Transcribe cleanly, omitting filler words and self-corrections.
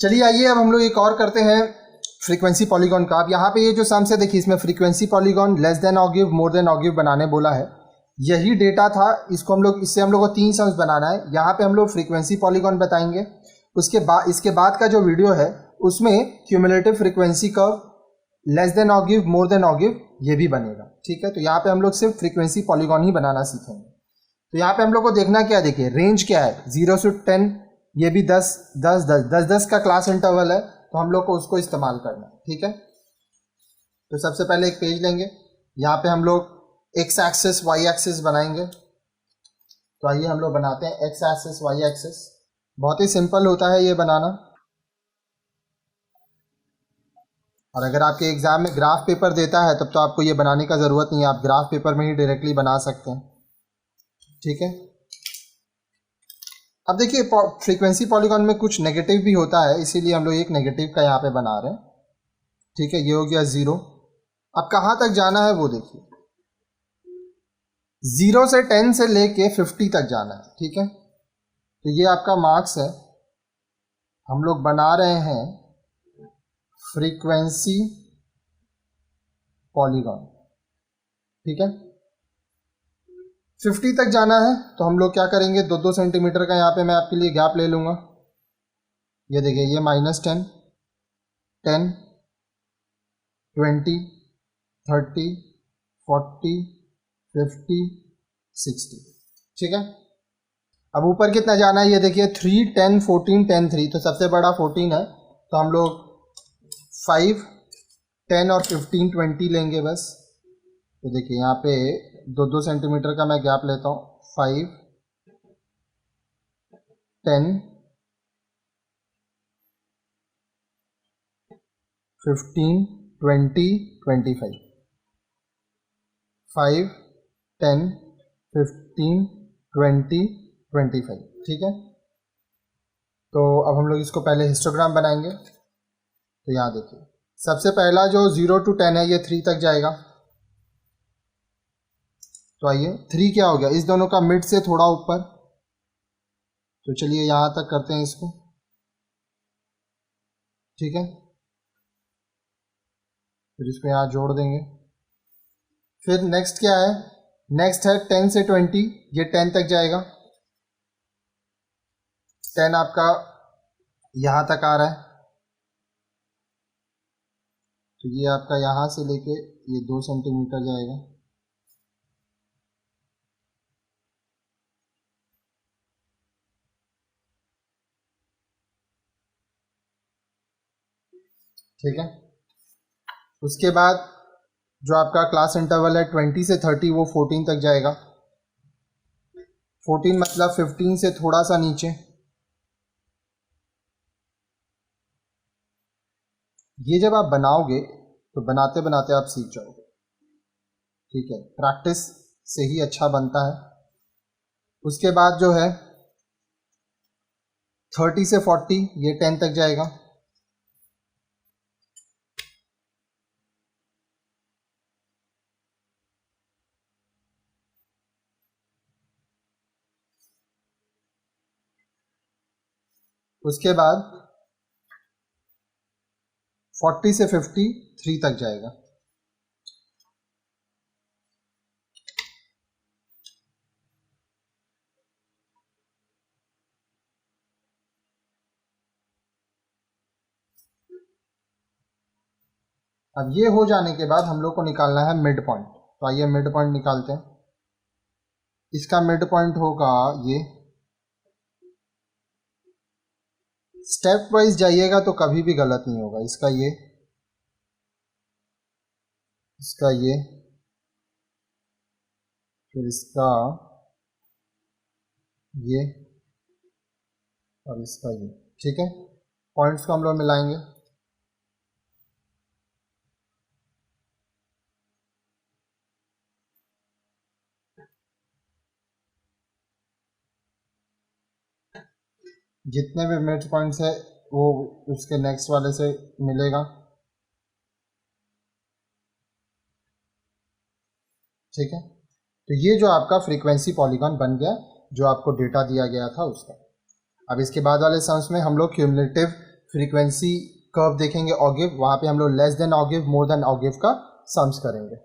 चलिए आइए अब हम लोग एक और करते हैं फ्रीक्वेंसी पॉलीगॉन का। अब यहाँ पे ये जो सम्स है देखिए, इसमें frequency polygon less than ogive more than ogive बनाने बोला है। यही डेटा था, इसको हम लोग, इससे हम लोग को 3 सम्स बनाना है। यहाँ पे हम लोग फ्रीक्वेंसी पॉलीगॉन बताएंगे। इसके बाद का जो वीडियो है उसमें cumulative frequency curve less than ogive more than ogive ये भी बनेगा। ठीक है, तो यहाँ पे हम लोग सिर्फ फ्रीक्वेंसी पॉलीगॉन ही बनाना सीखेंगे। तो यहाँ पे हम लोग को देखना क्या है, देखिए रेंज क्या है 0 से 10, ये भी 10 10 10 10 10 का क्लास इंटरवल है, तो हम लोग को उसको इस्तेमाल करना है। ठीक है, तो सबसे पहले एक पेज लेंगे, यहाँ पे हम लोग एक्स एक्सिस वाई एक्सिस बनाएंगे। तो आइए हम लोग बनाते हैं एक्स एक्सिस वाई एक्सिस। बहुत ही सिंपल होता है ये बनाना, और अगर आपके एग्जाम में ग्राफ पेपर देता है तब तो आपको ये बनाने का ज़रूरत नहीं है, आप ग्राफ पेपर में ही डायरेक्टली बना सकते हैं। ठीक है, अब देखिए फ्रीक्वेंसी पॉलीगॉन में कुछ नेगेटिव भी होता है, इसीलिए हम लोग एक नेगेटिव का यहाँ पे बना रहे हैं। ठीक है, ये हो गया 0। अब कहाँ तक जाना है वो देखिए, 0 से 10 से लेके 50 तक जाना है। ठीक है, तो ये आपका मार्क्स है। हम लोग बना रहे हैं फ्रीक्वेंसी पॉलीगॉन। ठीक है, 50 तक जाना है, तो हम लोग क्या करेंगे, 2-2 सेंटीमीटर का यहाँ पे मैं आपके लिए गैप ले लूँगा। ये देखिए, ये -10 10 20 30 40 50 60। ठीक है, अब ऊपर कितना जाना है, ये देखिए 3 10 14 10 3, तो सबसे बड़ा 14 है, तो हम लोग 5 10 और 15 20 लेंगे बस। तो देखिए यहाँ पे 2-2 सेंटीमीटर का मैं गैप लेता हूँ, 5 10 15 20 25 5 10 15 20 25। ठीक है, तो अब हम लोग इसको पहले हिस्टोग्राम बनाएंगे। तो यहाँ देखिए, सबसे पहला जो 0 to 10 है ये 3 तक जाएगा। तो आइए 3 क्या हो गया, इस दोनों का मिड से थोड़ा ऊपर, तो चलिए यहाँ तक करते हैं इसको। ठीक है, फिर इसको यहाँ जोड़ देंगे। फिर नेक्स्ट क्या है, नेक्स्ट है 10 से 20, ये 10 तक जाएगा। 10 आपका यहाँ तक आ रहा है, तो ये आपका यहाँ से लेके ये 2 सेंटीमीटर जाएगा। ठीक है, उसके बाद जो आपका क्लास इंटरवल है 20 से 30, वो 14 तक जाएगा। 14 मतलब 15 से थोड़ा सा नीचे। ये जब आप बनाओगे तो बनाते बनाते आप सीख जाओगे। ठीक है, प्रैक्टिस से ही अच्छा बनता है। उसके बाद जो है 30 से 40, ये 10 तक जाएगा। उसके बाद 40 से 50 3 तक जाएगा। अब ये हो जाने के बाद हम लोग को निकालना है मिड पॉइंट। तो आइए मिड पॉइंट निकालते हैं। इसका मिड पॉइंट होगा ये। स्टेप वाइज जाइएगा तो कभी भी गलत नहीं होगा। इसका ये, इसका ये, फिर इसका ये और इसका ये। ठीक है, पॉइंट्स को हम लोग मिलाएंगे। जितने भी मिड पॉइंट्स है वो उसके नेक्स्ट वाले से मिलेगा। ठीक है, तो ये जो आपका फ्रीक्वेंसी पॉलीगॉन बन गया, जो आपको डेटा दिया गया था उसका। अब इसके बाद वाले सम्स में हम लोग क्यूमुलेटिव फ्रीक्वेंसी कर्व देखेंगे ऑगिव, वहाँ पे हम लोग less than ogive more than ऑगिव का सम्स करेंगे।